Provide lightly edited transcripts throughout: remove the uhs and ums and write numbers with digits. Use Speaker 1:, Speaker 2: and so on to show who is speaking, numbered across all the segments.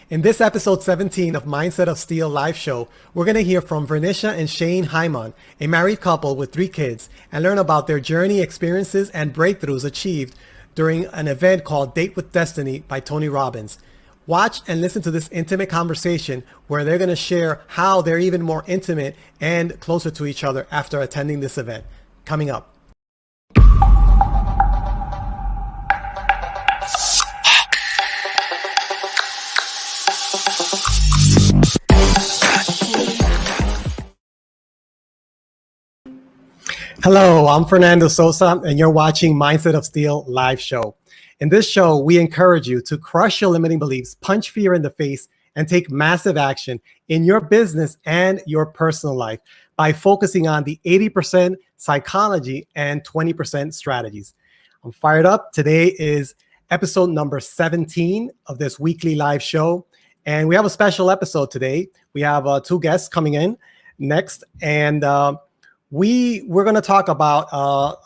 Speaker 1: In this episode 17 of Mindset of Steel live show, we're going to hear from Vernisha and Shane Hyman, a married couple with 3 kids, and learn about their journey, experiences, and breakthroughs achieved during an event called Date with Destiny by Tony Robbins. Watch and listen to this intimate conversation where they're going to share how they're even more intimate and closer to each other after attending this event. Coming up. Hello, I'm Fernando Sosa, and you're watching Mindset of Steel live show. In this show, we encourage you to crush your limiting beliefs, punch fear in the face, and take massive action in your business and your personal life by focusing on the 80% psychology and 20% strategies. I'm fired up. Today is episode number 17 of this weekly live show, and we have a special episode today. We have 2 guests coming in next, and we're going to talk about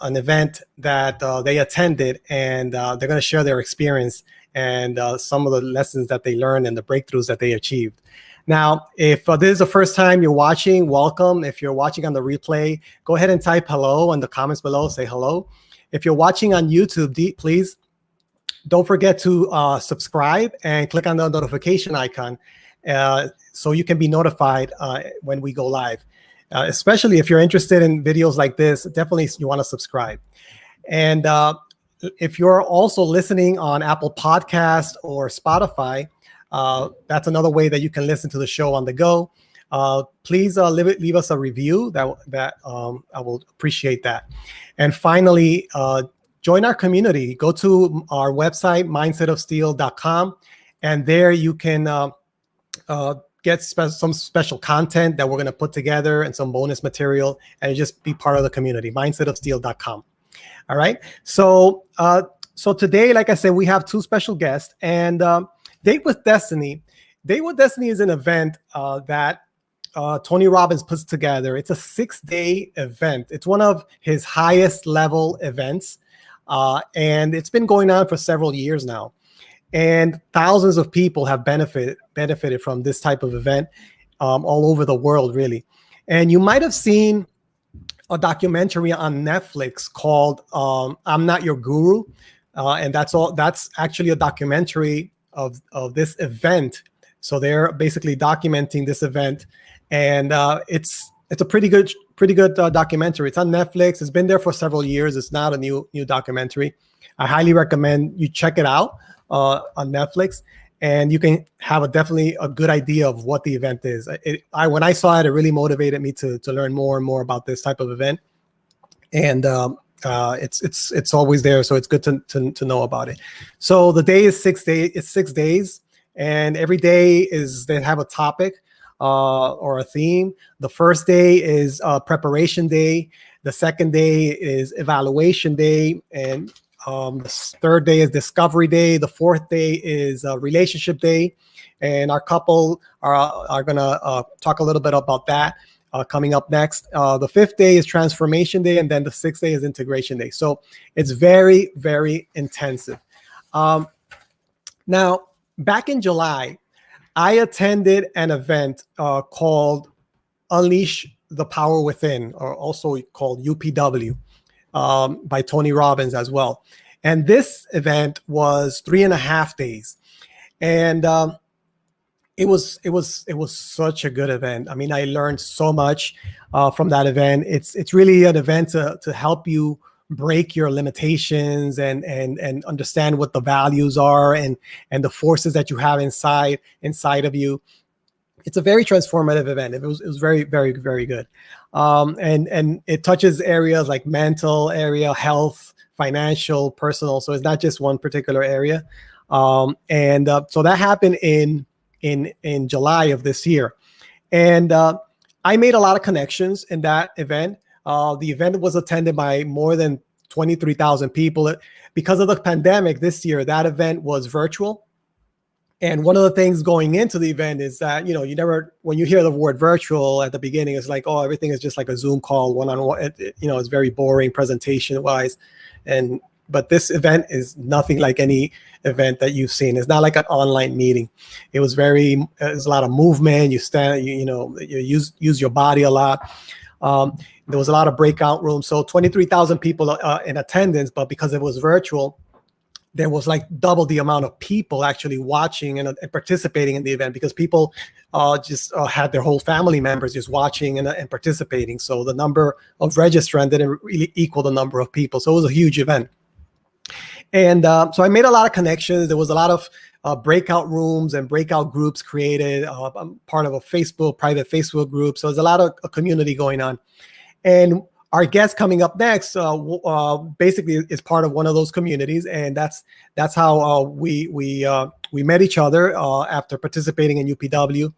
Speaker 1: an event that they attended, and they're going to share their experience and some of the lessons that they learned and the breakthroughs that they achieved. Now, if this is the first time you're watching, welcome. If you're watching on the replay, go ahead and type hello in the comments below. Say hello. If you're watching on YouTube, please don't forget to subscribe and click on the notification icon so you can be notified when we go live. Especially if you're interested in videos like this, definitely you want to subscribe. And if you're also listening on Apple Podcast or Spotify, that's another way that you can listen to the show on the go. Please leave us a review. That I will appreciate that. And finally, join our community. Go to our website, mindsetofsteel.com, and there you can get some special content that we're going to put together and some bonus material, and just be part of the community, mindsetofsteel.com. All right. So today, like I said, we have 2 special guests, and Date with Destiny. Date with Destiny is an event that Tony Robbins puts together. It's a 6-day event. It's one of his highest level events, and it's been going on for several years now. And thousands of people have benefited from this type of event all over the world, really. And you might have seen a documentary on Netflix called I'm Not Your Guru. And that's actually a documentary of this event. So they're basically documenting this event. And it's a pretty good documentary. It's on Netflix. It's been there for several years. It's not a new documentary. I highly recommend you check it out on Netflix, and you can have definitely a good idea of what the event is. When I saw it, it really motivated me to learn more and more about this type of event, and it's always there, so it's good to know about it. So the day is 6 days. It's 6 days, and every day they have a topic or a theme. The first day is preparation day. The second day is evaluation day, and the third day is discovery day. The fourth day is relationship day, and our couple are gonna talk a little bit about that coming up next. The 5th day is transformation day, and then the 6th day is integration day. So it's very, very intensive. Now, back in July, I attended an event called Unleash the Power Within, or also called UPW. By Tony Robbins as well. And this event was 3.5 days. And it was such a good event. I mean, I learned so much from that event. It's really an event to help you break your limitations and understand what the values are and the forces that you have inside of you. It's a very transformative event. It was very, very, very good. And it touches areas like mental area, health, financial, personal. So it's not just one particular area. So that happened in July of this year. And I made a lot of connections in that event. The event was attended by more than 23,000 people. Because of the pandemic this year, that event was virtual. And one of the things going into the event is that, when you hear the word virtual at the beginning, it's like, oh, everything is just like a Zoom call, one-on-one. It's very boring presentation wise. And but this event is nothing like any event that you've seen. It's not like an online meeting. It was there's a lot of movement. You stand, you use your body a lot. There was a lot of breakout rooms. So 23,000 people in attendance, but because it was virtual, there was like double the amount of people actually watching and participating in the event, because people just had their whole family members just watching and participating. So the number of registrants didn't really equal the number of people. So it was a huge event. And so I made a lot of connections. There was a lot of breakout rooms and breakout groups created. I'm part of a private Facebook group. So there's a lot of community going on. And our guest coming up next basically is part of one of those communities, and that's how we met each other after participating in UPW.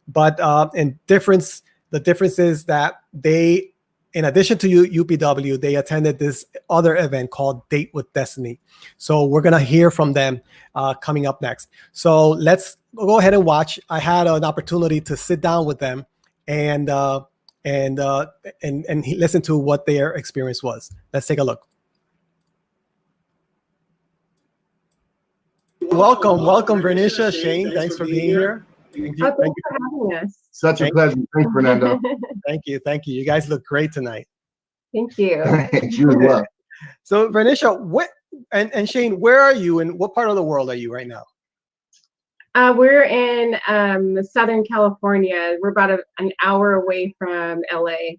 Speaker 1: But the difference is that they, in addition to UPW, they attended this other event called Date with Destiny. So we're gonna hear from them coming up next. So let's go ahead and watch. I had an opportunity to sit down with them and listen to what their experience was. Let's take a look. Welcome, Bernicia, Shane. Thanks for being here.
Speaker 2: Thank you for having us.
Speaker 3: Such a pleasure. Thanks, Fernando.
Speaker 1: Thank you. You guys look great tonight.
Speaker 2: Thank you.
Speaker 3: You as well.
Speaker 1: So, Bernicia, and Shane, where are you, and what part of the world are you right now?
Speaker 2: We're in Southern California. We're about an hour away from LA.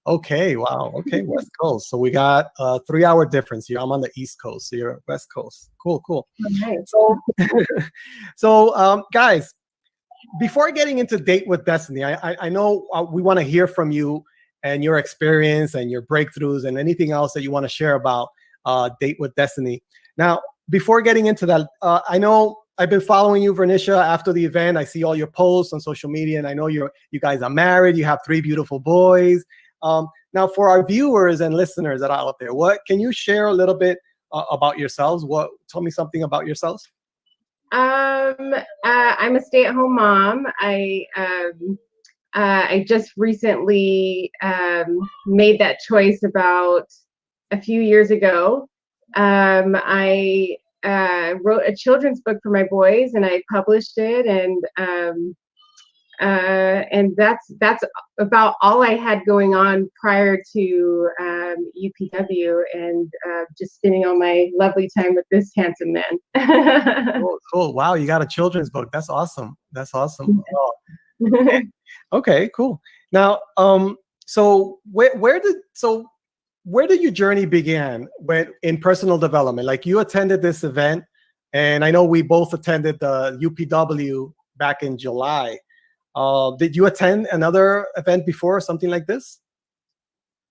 Speaker 1: Okay, wow. Okay, West Coast. So we got a 3-hour difference here. I'm on the East Coast, so you're West Coast. Cool.
Speaker 2: Okay.
Speaker 1: So guys, before getting into Date with Destiny, I know we want to hear from you and your experience and your breakthroughs and anything else that you want to share about Date with Destiny. Now, before getting into that, I know I've been following you, Bernicia, after the event. I see all your posts on social media, and I know you guys are married. You have 3 beautiful boys. Now, for our viewers and listeners that are out there, can you share a little bit about yourselves? Tell me something about yourselves.
Speaker 2: I'm a stay-at-home mom. I just recently made that choice about a few years ago. I wrote a children's book for my boys, and I published it, and that's about all I had going on prior to UPW, and just spending all my lovely time with this handsome man.
Speaker 1: Cool. Wow, you got a children's book. That's awesome. Oh. Okay, cool. Now, so where did your journey begin in personal development? Like, you attended this event, and I know we both attended the UPW back in July. Did you attend another event before, something like this?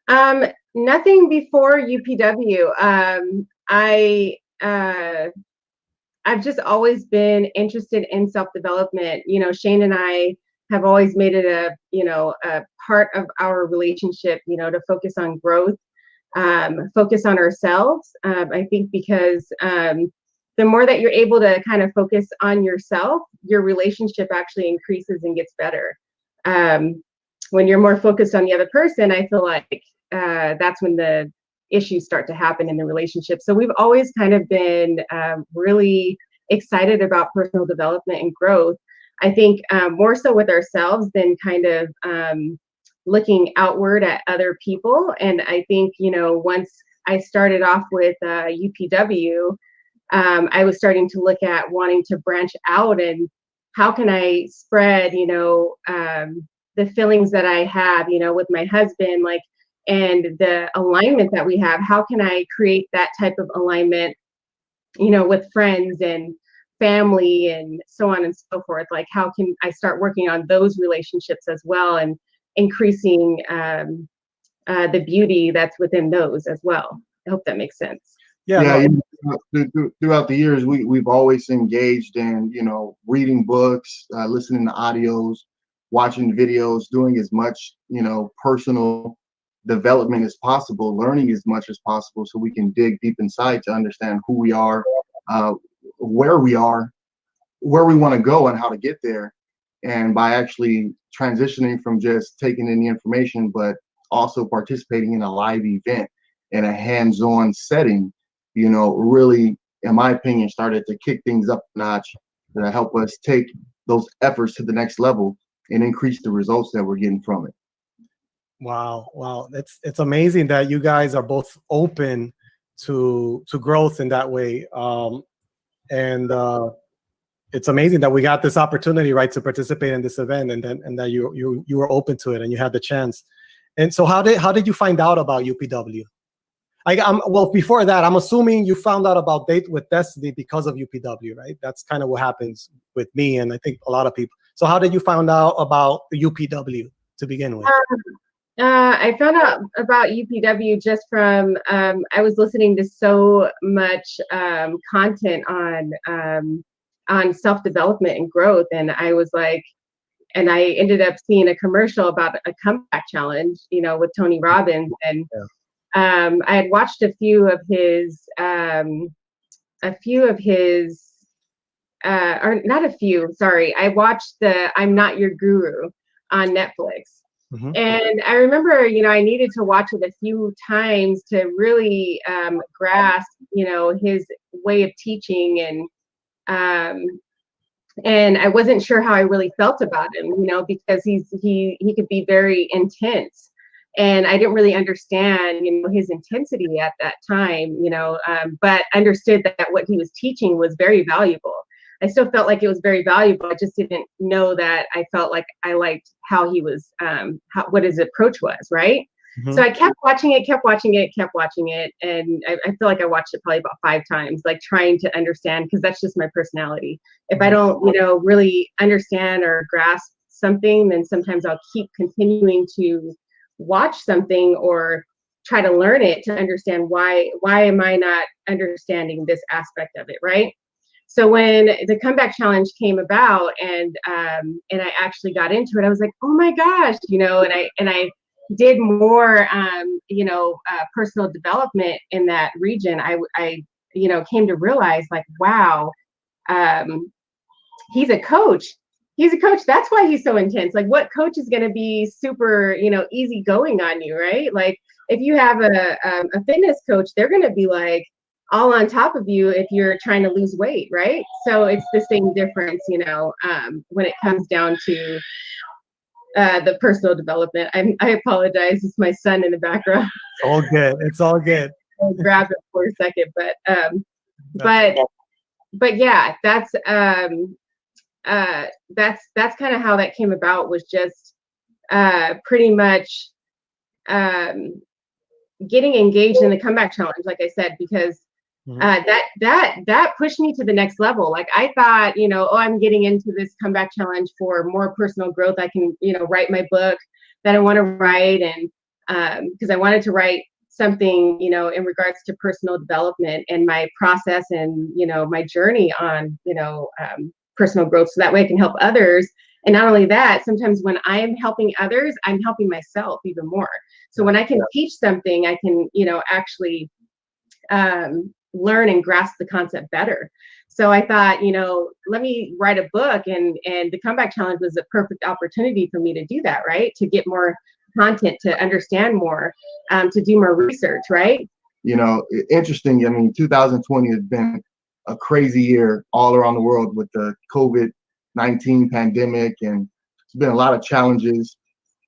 Speaker 2: Nothing before UPW. I've just always been interested in self-development. Shane and I have always made it a part of our relationship, to focus on growth, focus on ourselves. I think because the more that you're able to kind of focus on yourself, your relationship actually increases and gets better. When you're more focused on the other person, I feel like that's when the issues start to happen in the relationship. So we've always kind of been really excited about personal development and growth. I think more so with ourselves than kind of looking outward at other people. And I think, once I started off with UPW, I was starting to look at wanting to branch out, and how can I spread, the feelings that I have, with my husband, and the alignment that we have. How can I create that type of alignment, with friends and family and so on and so forth? Like, how can I start working on those relationships as well, and increasing the beauty that's within those as well? I hope that makes sense.
Speaker 3: Yeah. Throughout the years, we've always engaged in, reading books, listening to audios, watching videos, doing as much, personal development as possible, learning as much as possible, so we can dig deep inside to understand who we are, where we are, where we want to go, and how to get there. And by actually transitioning from just taking in the information, but also participating in a live event in a hands-on setting, really, in my opinion, started to kick things up a notch that help us take those efforts to the next level and increase the results that we're getting from it.
Speaker 1: Wow. It's amazing that you guys are both open to growth in that way. And it's amazing that we got this opportunity, right, to participate in this event, and that you were open to it and you had the chance. And so how did you find out about UPW? Well, before that, I'm assuming you found out about Date with Destiny because of UPW, right? That's kind of what happens with me, and I think a lot of people. So how did you find out about the UPW to begin with?
Speaker 2: I found out about UPW just from I was listening to so much content on self-development and growth, and I was like, and I ended up seeing a commercial about a comeback challenge, with Tony Robbins, and I had watched a few of his, or not a few, sorry, I watched the I'm Not Your Guru on Netflix.
Speaker 1: Mm-hmm.
Speaker 2: And I remember, I needed to watch it a few times to really grasp, his way of teaching, and I wasn't sure how I really felt about him, because he could be very intense, and I didn't really understand, his intensity at that time, but understood that what he was teaching was very valuable. I still felt like it was very valuable. I just didn't know that I felt like I liked how he was, what his approach was, right? Mm-hmm. So I kept watching it. And I feel like I watched it probably about 5 times, like trying to understand, because that's just my personality. If I don't, really understand or grasp something, then sometimes I'll keep continuing to watch something or try to learn it to understand why am I not understanding this aspect of it, right? So when the comeback challenge came about and I actually got into it, I was like, oh my gosh, and I did more, personal development in that region. I came to realize, like, wow, he's a coach. He's a coach. That's why he's so intense. Like, what coach is going to be super, easy going on you, right? Like, if you have a fitness coach, they're going to be like all on top of you if you're trying to lose weight, right? So it's the same difference, when it comes down to the personal development. I apologize. It's my son in the background.
Speaker 1: It's all good.
Speaker 2: I'll grab it for a second, but yeah, that's kind of how that came about, was just pretty much getting engaged in the comeback challenge, like I said, because that pushed me to the next level. Like, I thought, I'm getting into this comeback challenge for more personal growth. I can, write my book that I want to write, and because I wanted to write something, in regards to personal development and my process and, my journey on, personal growth, so that way I can help others. And not only that, sometimes when I'm helping others, I'm helping myself even more. So when I can teach something, I can, actually learn and grasp the concept better. So I thought, let me write a book, and the comeback challenge was a perfect opportunity for me to do that, right? To get more content, to understand more, to do more research, right?
Speaker 3: Interesting. I mean, 2020 has been a crazy year all around the world with the COVID-19 pandemic, and it's been a lot of challenges,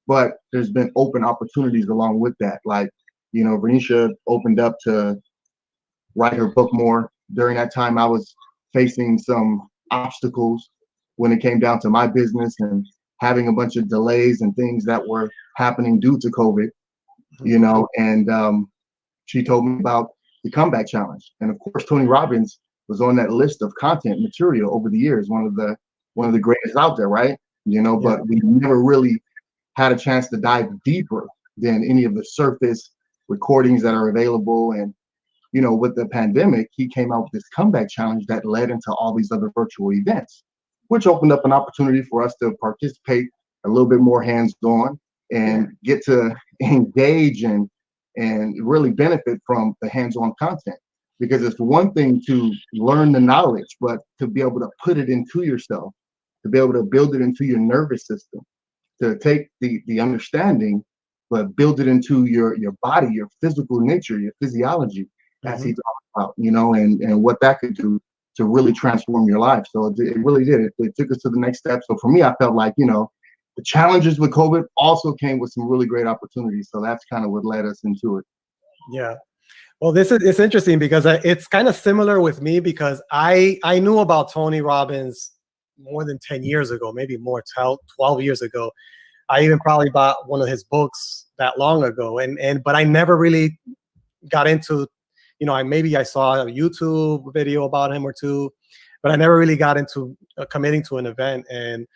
Speaker 3: but there's been open opportunities along with that. Like, Renisha opened up to write her book more. During that time, I was facing some obstacles when it came down to my business and having a bunch of delays and things that were happening due to COVID, and she told me about the comeback challenge. And of course, Tony Robbins was on that list of content material over the years, one of the greatest out there, right? But we never really had a chance to dive deeper than any of the surface recordings that are available. And with the pandemic, he came out with this comeback challenge that led into all these other virtual events, which opened up an opportunity for us to participate a little bit more hands-on and get to engage and really benefit from the hands-on content. Because it's one thing to learn the knowledge, but to be able to put it into yourself, to be able to build it into your nervous system, to take the understanding, but build it into your body, your physical nature, your physiology, as he talks about, and what that could do to really transform your life. So it really did. It took us to the next step. So for me, I felt like, the challenges with COVID also came with some really great opportunities. So that's kind of what led us into it.
Speaker 1: Yeah. Well, it's interesting because it's kind of similar with me, because I knew about Tony Robbins more than 10 years ago, maybe more, 12 years ago. I even probably bought one of his books that long ago, but I never really got into, maybe I saw a YouTube video about him or two, but I never really got into committing to an event. And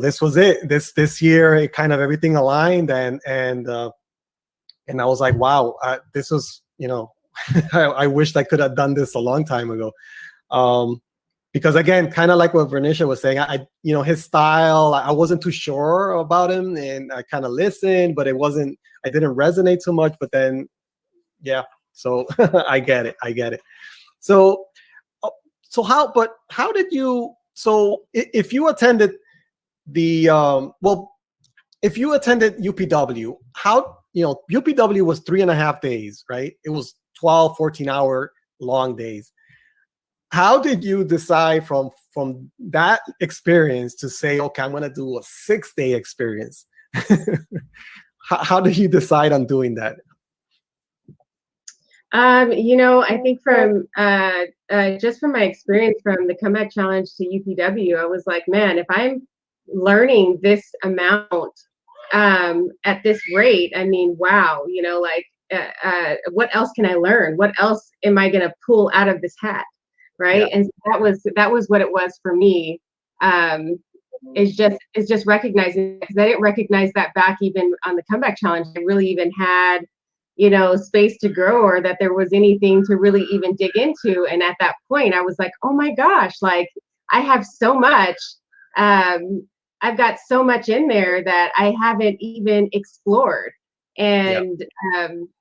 Speaker 1: this was it. This year, it kind of everything aligned, and I was like, wow, this was, I wished I could have done this a long time ago. Because again, kind of like what Vernisha was saying, his style, I wasn't too sure about him, and I kind of listened, but I didn't resonate too much. But then, yeah, so I get it. So how did you, so if you attended if you attended UPW, UPW was 3.5 days, right? It was 12, 14-hour long days. How did you decide from that experience to say, okay, I'm going to do a 6-day experience? How did you decide on doing that?
Speaker 2: I think from just from my experience from the Comeback Challenge to UPW, I was like, man, if I'm learning this amount at this rate, I mean, wow, what else can I learn? What else am I going to pull out of this hat? Right. Yeah. And so that was what it was for me. Is just recognizing, because I didn't recognize that back even on the Comeback Challenge. I really even had, space to grow, or that there was anything to really even dig into. And at that point, I was like, oh my gosh, like I have so much. I've got so much in there that I haven't even explored. And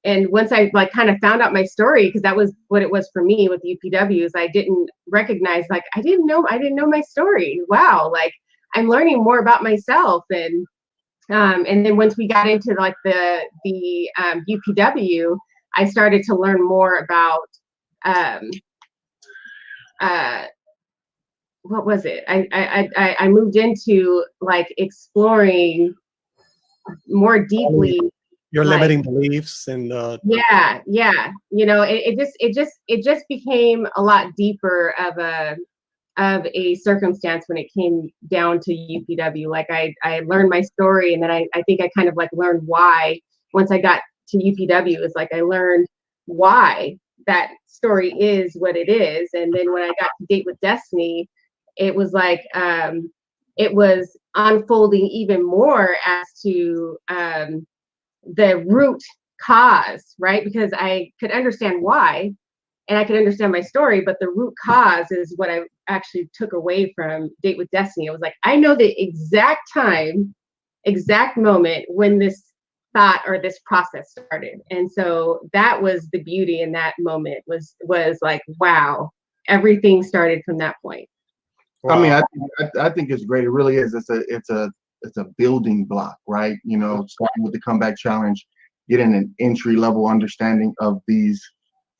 Speaker 2: once I kind of found out my story, because that was what it was for me with UPWs, I didn't recognize, like, I didn't know my story. Wow, like I'm learning more about myself. And then once we got into like the UPW, I started to learn more about what was it? I moved into like exploring more deeply
Speaker 1: your limiting beliefs and
Speaker 2: it just became a lot deeper of a circumstance when it came down to UPW. Like I learned my story, and then I think I kind of like learned why. Once I got to UPW, it's like I learned why that story is what it is. And then when I got to Date with Destiny, it was like it was unfolding even more as to the root cause, right? Because I could understand why, and I could understand my story, but the root cause is what I actually took away from Date with Destiny. It was like, I know the exact time, exact moment when this thought or this process started. And so that was the beauty in that moment, was like, wow, everything started from that point.
Speaker 3: Wow. I mean, I think it's great. It really is. It's a building block, right? Starting with the Comeback Challenge, getting an entry level understanding of these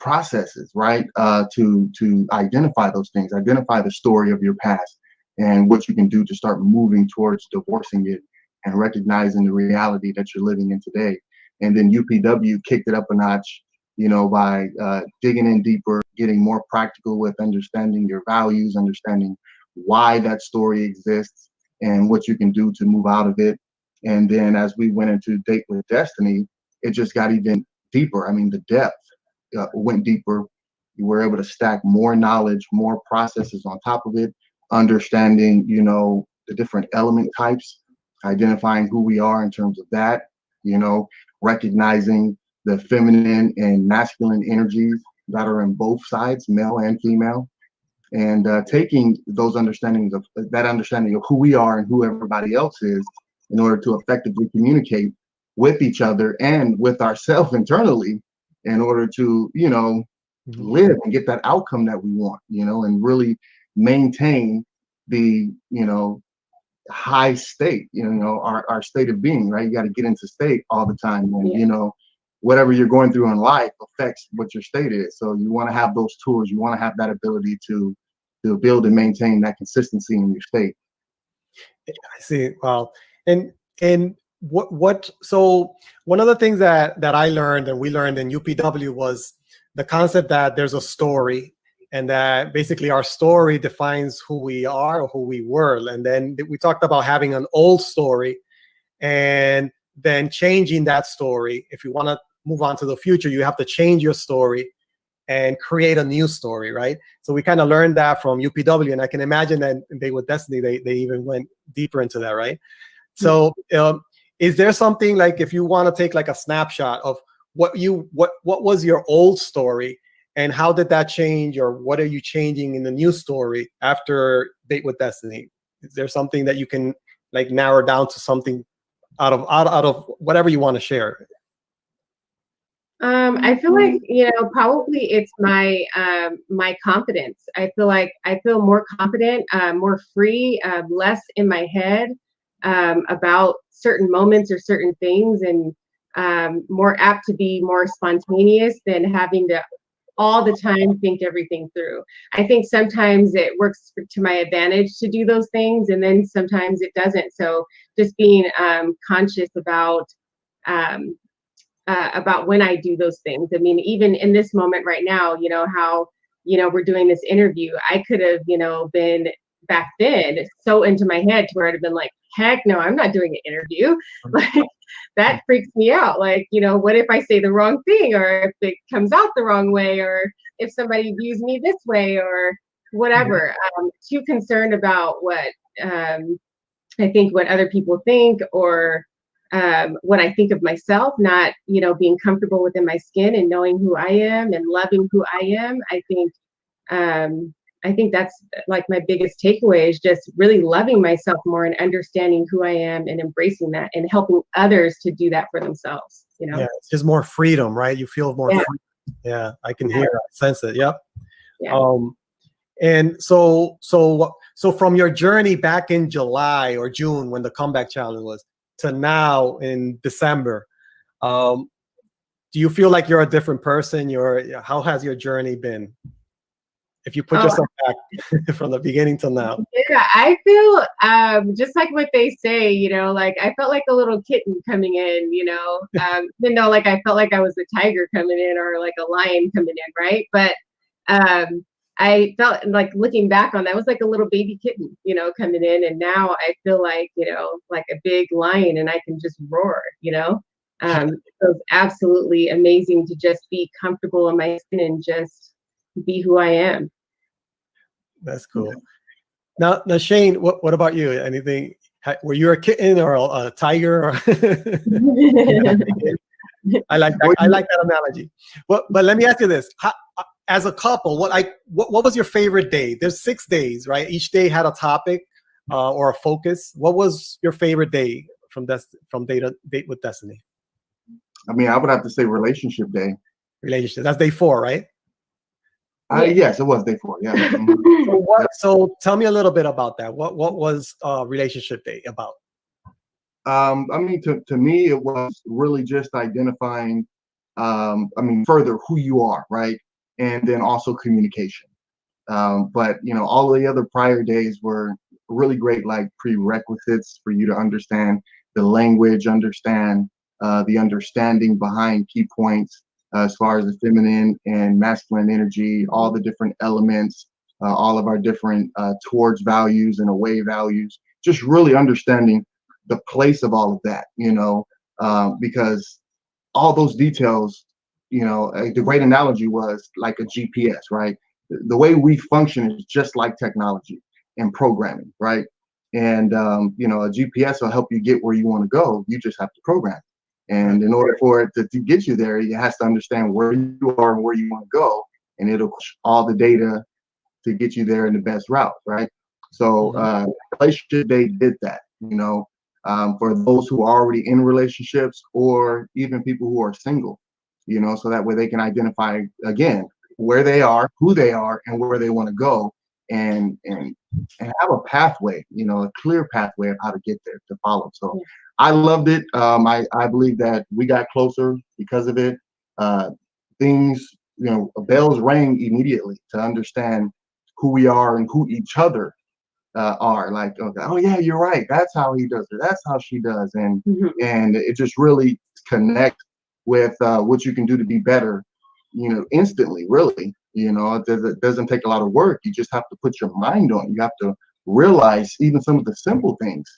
Speaker 3: processes, right? To identify those things, identify the story of your past and what you can do to start moving towards divorcing it and recognizing the reality that you're living in today. And then UPW kicked it up a notch, by digging in deeper, getting more practical with understanding your values, understanding why that story exists and what you can do to move out of it. And then as we went into Date with Destiny, it just got even deeper. I mean, the depth went deeper. You were able to stack more knowledge, more processes on top of it, understanding, the different element types, identifying who we are in terms of that, recognizing the feminine and masculine energies that are in both sides, male and female, and taking those understanding of who we are and who everybody else is in order to effectively communicate with each other and with ourselves internally in order to, live and get that outcome that we want, and really maintain the, high state, our state of being, right? You got to get into state all the time. And, whatever you're going through in life affects what your state is. So you want to have those tools. You want to have that ability to build and maintain that consistency in your state.
Speaker 1: I see. Wow. And what so one of the things that I learned and we learned in UPW was the concept that there's a story, and that basically our story defines who we are or who we were. And then we talked about having an old story and then changing that story. If you want to move on to the future, you have to change your story and create a new story, right? So we kind of learned that from UPW, and I can imagine that Date with Destiny, they even went deeper into that, right? So is there something, like, if you want to take like a snapshot of what was your old story and how did that change, or what are you changing in the new story after Date with Destiny? Is there something that you can like narrow down to something out of whatever you want to share?
Speaker 2: I feel like, probably it's my my confidence. I feel more confident, more free, less in my head about certain moments or certain things, and more apt to be more spontaneous than having to all the time think everything through. I think sometimes it works to my advantage to do those things, and then sometimes it doesn't. So just being conscious about when I do those things. I mean, even in this moment right now, how, we're doing this interview, I could have, been back then so into my head to where I'd have been like, heck no, I'm not doing an interview. Like, that freaks me out. Like, what if I say the wrong thing, or if it comes out the wrong way, or if somebody views me this way, or whatever. Too concerned about what I think what other people think, or what I think of myself, not, being comfortable within my skin and knowing who I am and loving who I am. I think that's like my biggest takeaway, is just really loving myself more and understanding who I am and embracing that and helping others to do that for themselves.
Speaker 1: Yeah, it's just more freedom, right? You feel more free. Yeah, I can hear it, sense it. Yep.
Speaker 2: Yeah.
Speaker 1: And so from your journey back in July or June, when the comeback challenge was, to now in December, do you feel like you're a different person? How has your journey been? If you put yourself back from the beginning till now.
Speaker 2: Yeah, I feel just like what they say, like I felt like a little kitten coming in, even though like I felt like I was a tiger coming in, or like a lion coming in, right? But I felt like, looking back on that, was like a little baby kitten, coming in, and now I feel like, like a big lion, and I can just roar, So it's absolutely amazing to just be comfortable in my skin and just be who I am.
Speaker 1: That's cool. Now Shane, what about you? Anything? Were you a kitten or a tiger? Or I like that analogy. But let me ask you this: as a couple, what was your favorite day? There's 6 days, right? Each day had a topic or a focus. What was your favorite day from Date with Destiny?
Speaker 3: I mean, I would have to say relationship day.
Speaker 1: Relationship. That's day 4, right?
Speaker 3: Yes, it was day 4. Yeah.
Speaker 1: So tell me a little bit about that. What was relationship day about?
Speaker 3: I mean, to me, it was really just identifying, further who you are, right? And then also communication. But, all of the other prior days were really great, like prerequisites for you to understand the language, understand the understanding behind key points, as far as the feminine and masculine energy, all the different elements, all of our different towards values and away values, just really understanding the place of all of that, because all those details, the great analogy was like a GPS, right? The way we function is just like technology and programming, right? And, a GPS will help you get where you want to go. You just have to program. And in order for it to get you there, it has to understand where you are and where you want to go. And it'll push all the data to get you there in the best route, right? So relationship day did that, for those who are already in relationships, or even people who are single, so that way they can identify, again, where they are, who they are, and where they want to go, and have a pathway, a clear pathway of how to get there, to follow. So I loved it. I believe that we got closer because of it. Uh, things, bells rang immediately to understand who we are and who each other are. Like, okay, oh yeah, you're right. That's how he does it. That's how she does, and
Speaker 2: Mhm.
Speaker 3: and it just really connect with what you can do to be better. Instantly, really. It doesn't take a lot of work. You just have to put your mind on it. You have to realize even some of the simple things,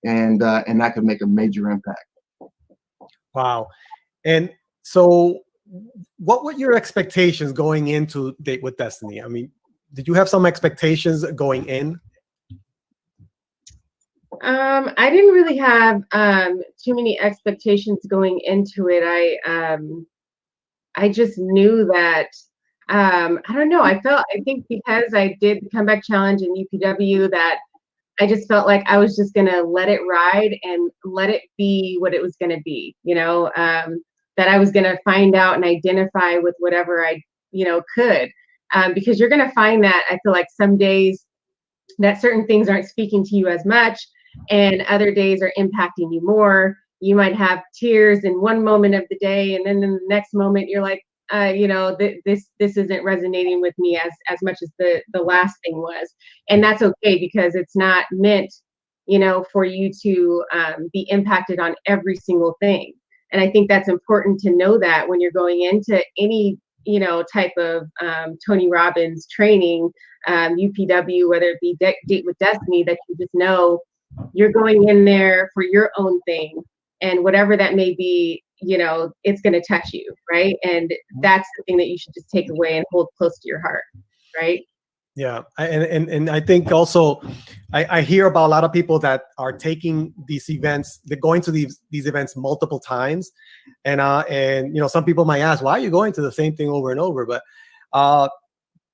Speaker 3: and that could make a major impact.
Speaker 1: Wow. And so, what were your expectations going into Date with Destiny? I mean, did you have some expectations going in?
Speaker 2: I didn't really have too many expectations going into it. I just knew that I don't know. I think because I did the comeback challenge in UPW that I just felt like I was just gonna let it ride and let it be what it was gonna be. That I was gonna find out and identify with whatever I could. Because you're gonna find that I feel like some days that certain things aren't speaking to you as much and other days are impacting you more. You might have tears in one moment of the day, and then in the next moment you're like, this isn't resonating with me as much as the last thing was, and that's okay because it's not meant, for you to be impacted on every single thing. And I think that's important to know that when you're going into any type of Tony Robbins training, UPW, whether it be Date with Destiny, that you just know you're going in there for your own thing, and whatever that may be, it's going to touch you, right? And that's the thing that you should just take away and hold close to your heart, right?
Speaker 1: Yeah, and I think also I hear about a lot of people that are taking these events, they're going to these events multiple times, and some people might ask, why are you going to the same thing over and over? But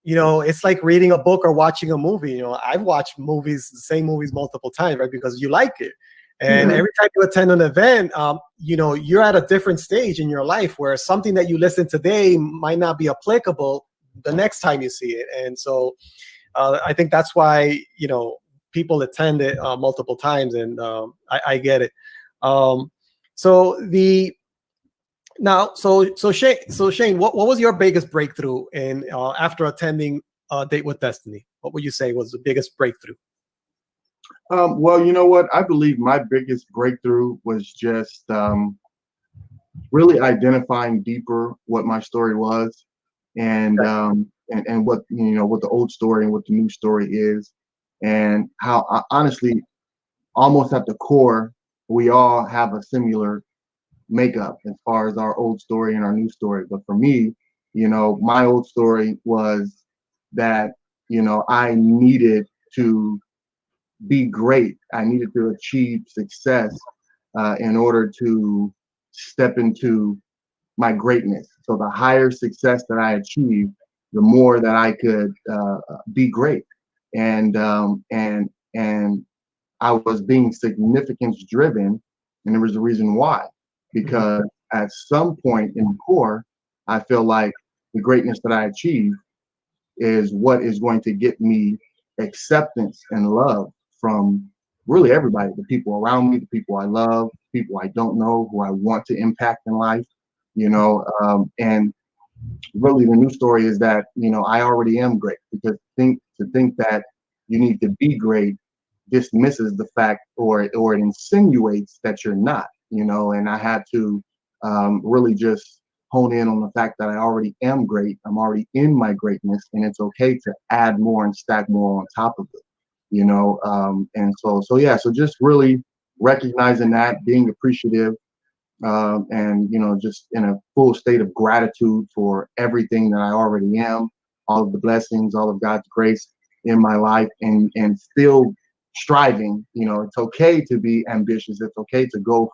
Speaker 1: it's like reading a book or watching a movie. I've watched the same movies multiple times, right? Because you like it. And every time you attend an event, you're at a different stage in your life where something that you listen today might not be applicable the next time you see it. And so I think that's why, people attend it multiple times, and I get it. So Shane, what was your biggest breakthrough in after attending Date with Destiny? What would you say was the biggest breakthrough?
Speaker 3: Well, you know what? I believe my biggest breakthrough was just really identifying deeper what my story was, and what what the old story and what the new story is, and how honestly, almost at the core, we all have a similar makeup as far as our old story and our new story. But for me, my old story was that I needed to be great. I needed to achieve success in order to step into my greatness. So the higher success that I achieved, the more that I could be great. And I was being significance driven, and there was a reason why. Because at some point in the core, I feel like the greatness that I achieve is what is going to get me acceptance and love from really everybody, the people around me, the people I love, people I don't know, who I want to impact in life, and really the new story is that, I already am great, because to think that you need to be great dismisses the fact, or it insinuates that you're not, and I had to really just hone in on the fact that I already am great. I'm already in my greatness, and it's okay to add more and stack more on top of it, and so yeah, so just really recognizing that, being appreciative, and just in a full state of gratitude for everything that I already am, all of the blessings, all of God's grace in my life, and still striving. It's okay to be ambitious. It's okay to go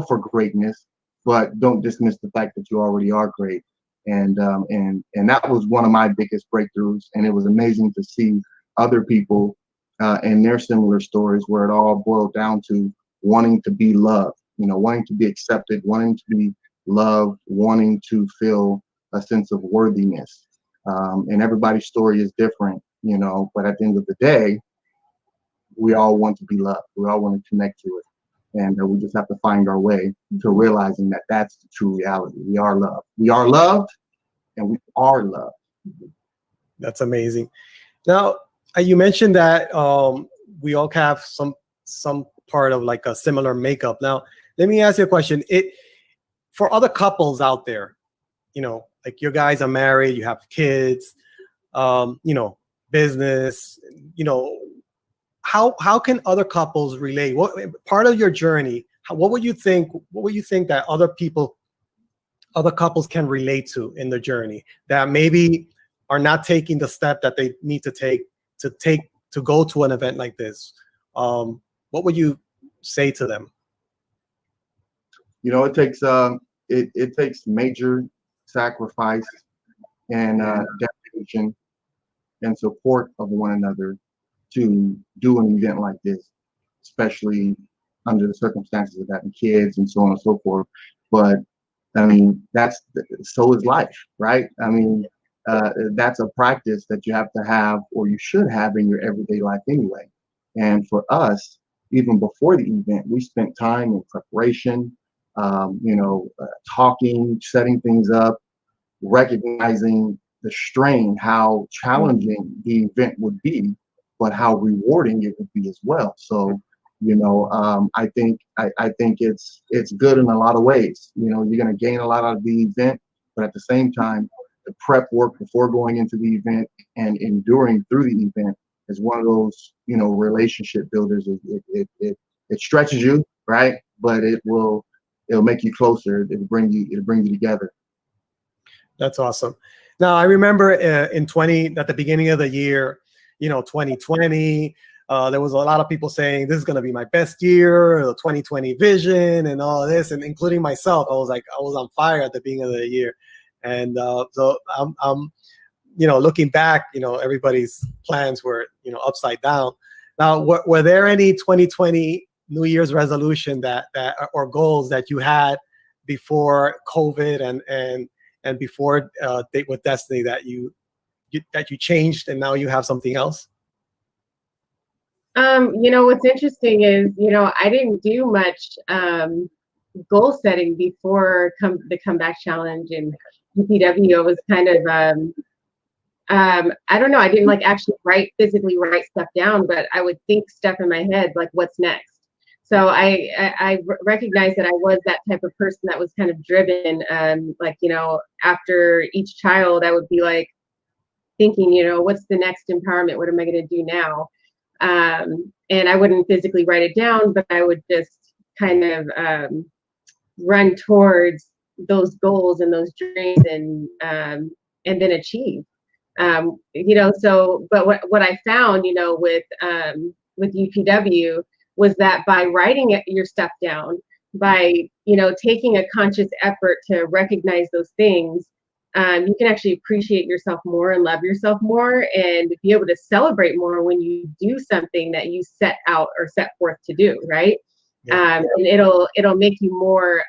Speaker 3: for greatness, but don't dismiss the fact that you already are great. And that was one of my biggest breakthroughs, and it was amazing to see other people and their similar stories, where it all boiled down to wanting to be loved, wanting to be accepted, wanting to be loved, wanting to feel a sense of worthiness. And everybody's story is different, but at the end of the day, we all want to be loved. We all want to connect to it. And we just have to find our way to realizing that that's the true reality. We are loved. We are loved, and we are loved.
Speaker 1: That's amazing. Now, you mentioned that we all have some part of like a similar makeup. Now, let me ask you a question. For other couples out there, like you guys are married, you have kids, business, how can other couples relate? What part of your journey? What would you think that other couples can relate to in the journey that maybe are not taking the step that they need to take to go to an event like this? What would you say to them?
Speaker 3: It takes major sacrifice and dedication and support of one another to do an event like this, especially under the circumstances of having kids and so on and so forth. But I mean, so is life, right? I mean, that's a practice that you have to have, or you should have in your everyday life anyway. And for us, even before the event, we spent time in preparation, talking, setting things up, recognizing the strain, how challenging the event would be, but how rewarding it would be as well. So, I think it's good in a lot of ways. You're going to gain a lot out of the event, but at the same time, the prep work before going into the event and enduring through the event is one of those, relationship builders. It stretches you, right? But it'll make you closer. It'll bring you together.
Speaker 1: That's awesome. Now, I remember at the beginning of the year, 2020, there was a lot of people saying this is going to be my best year, the 2020 vision and all this, and including myself. I was on fire at the beginning of the year. And so I'm looking back, everybody's plans were, upside down. Now, were there any 2020 New Year's resolution that or goals that you had before COVID and before Date with Destiny that you changed and now you have something else?
Speaker 2: What's interesting is, I didn't do much goal setting before the Comeback Challenge and UPW. It was kind of, I don't know, I didn't actually physically write stuff down, but I would think stuff in my head, like what's next. So I recognized that I was that type of person that was kind of driven. After each child, I would be thinking, what's the next empowerment? What am I going to do now? And I wouldn't physically write it down, but I would just kind of run towards those goals and those dreams and then achieve. But what I found, with UPW was that by writing your stuff down, by, taking a conscious effort to recognize those things, you can actually appreciate yourself more and love yourself more and be able to celebrate more when you do something that you set out or set forth to do, right? Yeah. And it'll make you more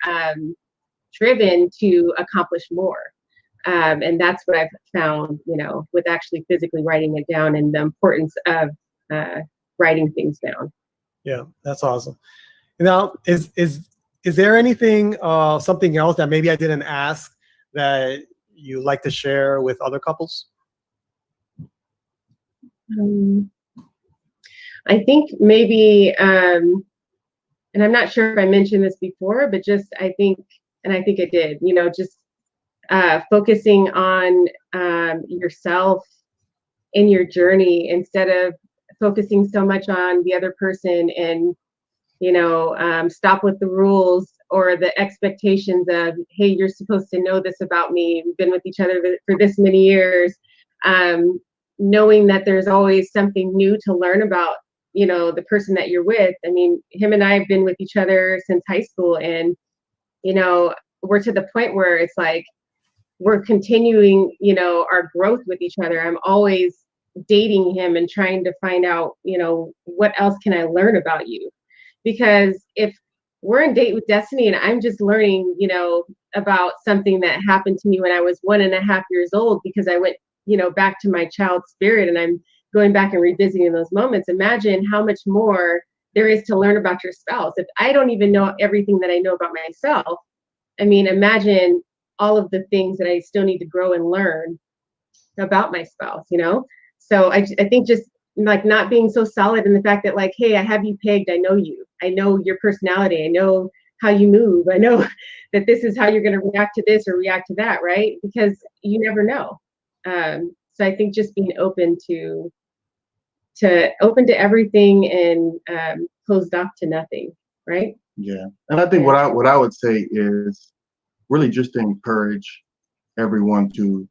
Speaker 2: driven to accomplish more. And that's what I've found, with actually physically writing it down and the importance of writing things down.
Speaker 1: Yeah, that's awesome. Now, is there anything, something else that maybe I didn't ask that you like to share with other couples?
Speaker 2: I think maybe, and I'm not sure if I mentioned this before, but I think I did, just focusing on yourself in your journey instead of focusing so much on the other person and, stop with the rules or the expectations of, hey, you're supposed to know this about me. We've been with each other for this many years. Knowing that there's always something new to learn about, the person that you're with. I mean, him and I have been with each other since high school, and, we're to the point where it's we're continuing, our growth with each other. I'm always dating him and trying to find out, what else can I learn about you? Because if we're in Date with Destiny and I'm just learning, about something that happened to me when I was 1.5 years old, because I went, back to my child spirit and I'm going back and revisiting those moments. Imagine how much more there is to learn about your spouse. If I don't even know everything that I know about myself, I mean, imagine all of the things that I still need to grow and learn about my spouse, you know? So I think just like not being so solid in the fact that like, hey, I have you pegged. I know you. I know your personality. I know how you move. I know that this is how you're going to react to this or react to that, right? Because you never know. So I think just being open to everything and closed off to nothing, right?
Speaker 3: Yeah. And I think what I would say is really just to encourage everyone to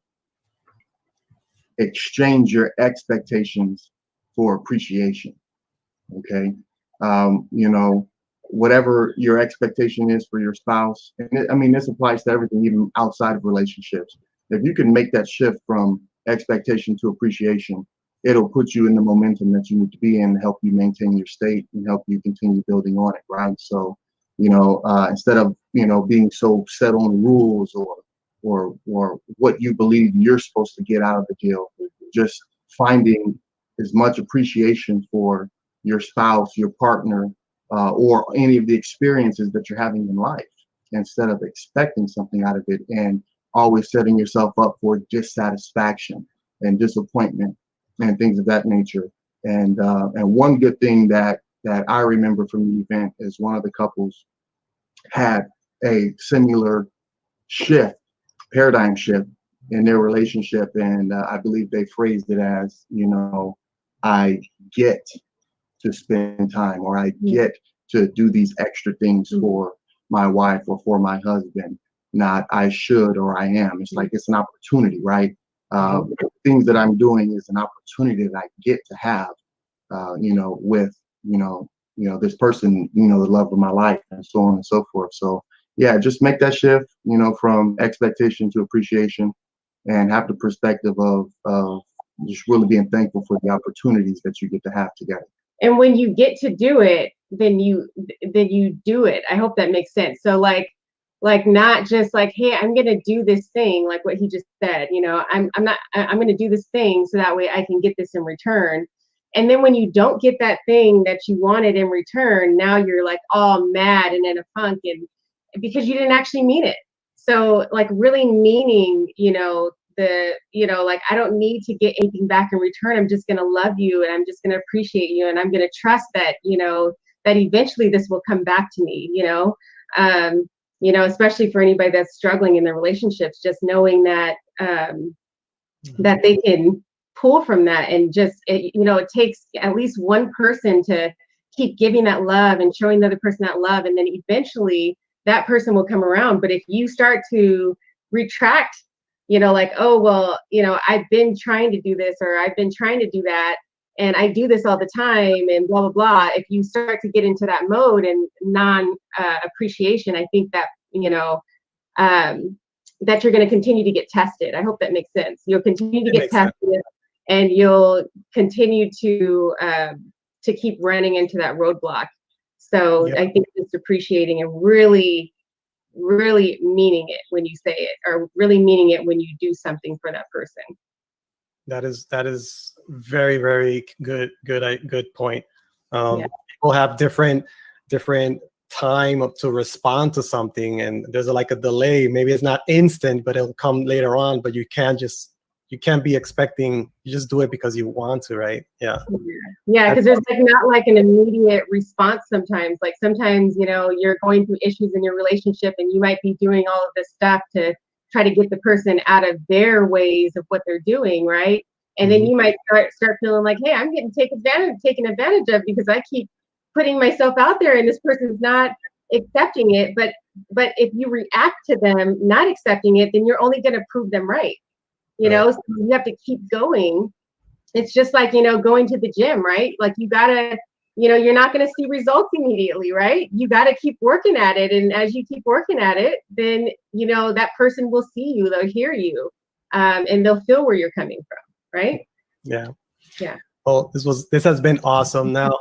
Speaker 3: exchange your expectations for appreciation. Okay. You know, whatever your expectation is for your spouse, and I mean, this applies to everything, even outside of relationships. If you can make that shift from expectation to appreciation, it'll put you in the momentum that you need to be in to help you maintain your state and help you continue building on it, right? So, you know, instead of, you know, being so set on rules or what you believe you're supposed to get out of the deal, just finding as much appreciation for your spouse, your partner, or any of the experiences that you're having in life, instead of expecting something out of it and always setting yourself up for dissatisfaction and disappointment and things of that nature. And one good thing that I remember from the event is one of the couples had a similar paradigm shift in their relationship, and I believe they phrased it as, you know, I get to spend time, or I get to do these extra things for my wife or for my husband, not I should or I am. It's like it's an opportunity, right? Things that I'm doing is an opportunity that I get to have, you know, with, you know, this person, you know, the love of my life, and so on and so forth. So yeah, just make that shift, you know, from expectation to appreciation, and have the perspective of just really being thankful for the opportunities that you get to have together.
Speaker 2: And when you get to do it, then you do it. I hope that makes sense. So like not just like, hey, I'm gonna do this thing, like what he just said, you know, I'm gonna do this thing so that way I can get this in return. And then when you don't get that thing that you wanted in return, now you're like all mad and in a funk, and because you didn't actually mean it. So like really meaning, you know, like I don't need to get anything back in return. I'm just gonna love you, and I'm just gonna appreciate you, and I'm gonna trust that, you know, that eventually this will come back to me, you know, especially for anybody that's struggling in their relationships, just knowing that that they can pull from that, and just you know, it takes at least one person to keep giving that love and showing the other person that love, and then eventually that person will come around. But if you start to retract, you know, like, oh, well, you know, I've been trying to do this, or I've been trying to do that, and I do this all the time, and blah, blah, blah. If you start to get into that mode and appreciation, I think that, you know, that you're going to continue to get tested. I hope that makes sense. You'll continue to get tested, and you'll continue to keep running into that roadblock. So I think it's appreciating and really meaning it when you say it, or really meaning it when you do something for that person.
Speaker 1: That is very, very good point. People have different time to respond to something, and there's like a delay. Maybe it's not instant, but it'll come later on. But you can't be expecting, you just do it because you want to, right? Yeah,
Speaker 2: because there's like not like an immediate response sometimes. Like sometimes, you know, you're going through issues in your relationship, and you might be doing all of this stuff to try to get the person out of their ways of what they're doing, right? And then you might start feeling like, hey, I'm getting taken advantage of because I keep putting myself out there and this person's not accepting it. But if you react to them not accepting it, then you're only going to prove them right. You know, so you have to keep going. It's just like, you know, going to the gym, right? Like you gotta, you know, you're not going to see results immediately, right? You got to keep working at it. And as you keep working at it, then, you know, that person will see you, they'll hear you, and they'll feel where you're coming from, right?
Speaker 1: Yeah.
Speaker 2: Yeah.
Speaker 1: Well, this has been awesome. Now,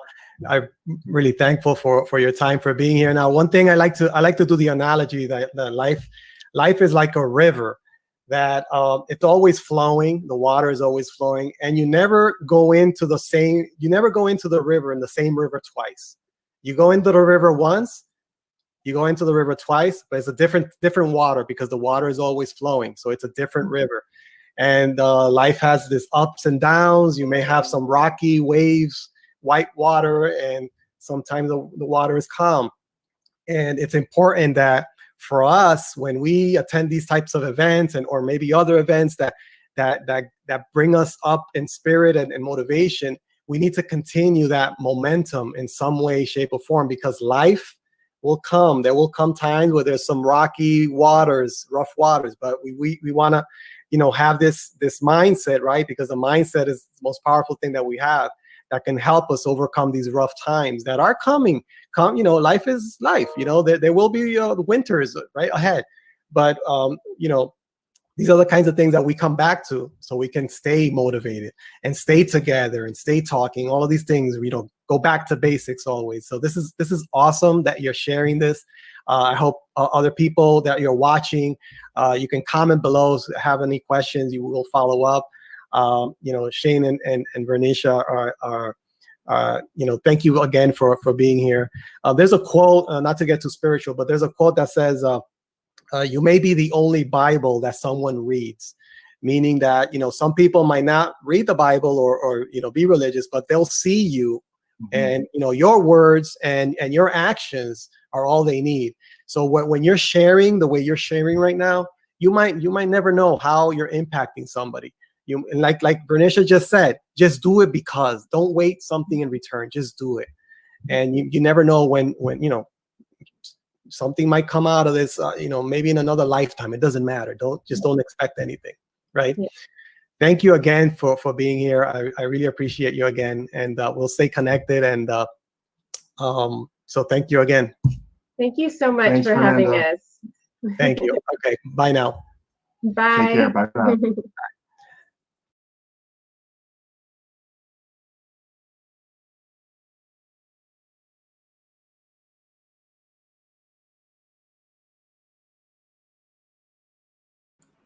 Speaker 1: I'm really thankful for your time, for being here. Now, one thing I like to do the analogy that life is like a river, that it's always flowing, the water is always flowing, and you never go into the river in the same river twice. You go into the river once, you go into the river twice, but it's a different water because the water is always flowing. So it's a different river. And life has this ups and downs. You may have some rocky waves, white water, and sometimes the water is calm. And it's important that for us, when we attend these types of events or maybe other events that bring us up in spirit and motivation, we need to continue that momentum in some way, shape, or form, because life will come. There will come times where there's some rocky waters, rough waters, but we want to, have this mindset, right? Because the mindset is the most powerful thing that we have that can help us overcome these rough times that are coming. Life is life. There will be the winters right ahead, but these are the kinds of things that we come back to so we can stay motivated and stay together and stay talking. All of these things, go back to basics always. So this is awesome that you're sharing this. I hope other people that you're watching, you can comment below, have any questions, you will follow up. Shane and Vernisha are thank you again for being here. There's a quote, not to get too spiritual, but there's a quote that says, you may be the only Bible that someone reads, meaning that, some people might not read the Bible or be religious, but they'll see you and, your words and your actions are all they need. So when you're sharing the way you're sharing right now, you might never know how you're impacting somebody. Like Bernicia just said, just do it, because don't wait something in return, just do it. And you never know when something might come out of this, maybe in another lifetime. It doesn't matter. Don't expect anything, right? Yeah. Thank you again for being here. I really appreciate you again, and we'll stay connected. And so thank you again.
Speaker 2: Thank you so much for having us.
Speaker 1: Thank you. Okay, bye now.
Speaker 2: Bye.
Speaker 3: Take care. Bye.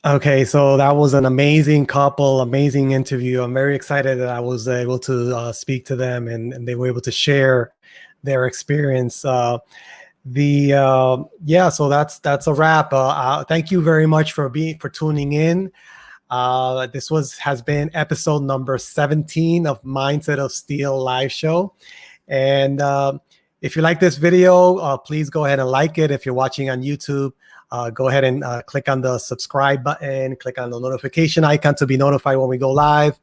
Speaker 1: Okay, so that was an amazing couple, amazing interview. I'm very excited that I was able to speak to them and they were able to share their experience. So that's a wrap. Thank you very much for tuning in. This has been episode number 17 of Mindset of Steel live show. And if you like this video, please go ahead and like it. If you're watching on YouTube, go ahead and click on the subscribe button, click on the notification icon to be notified when we go live.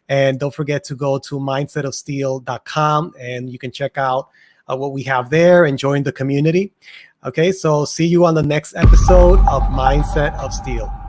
Speaker 1: And don't forget to go to mindsetofsteel.com and you can check out what we have there and join the community. Okay, so see you on the next episode of Mindset of Steel.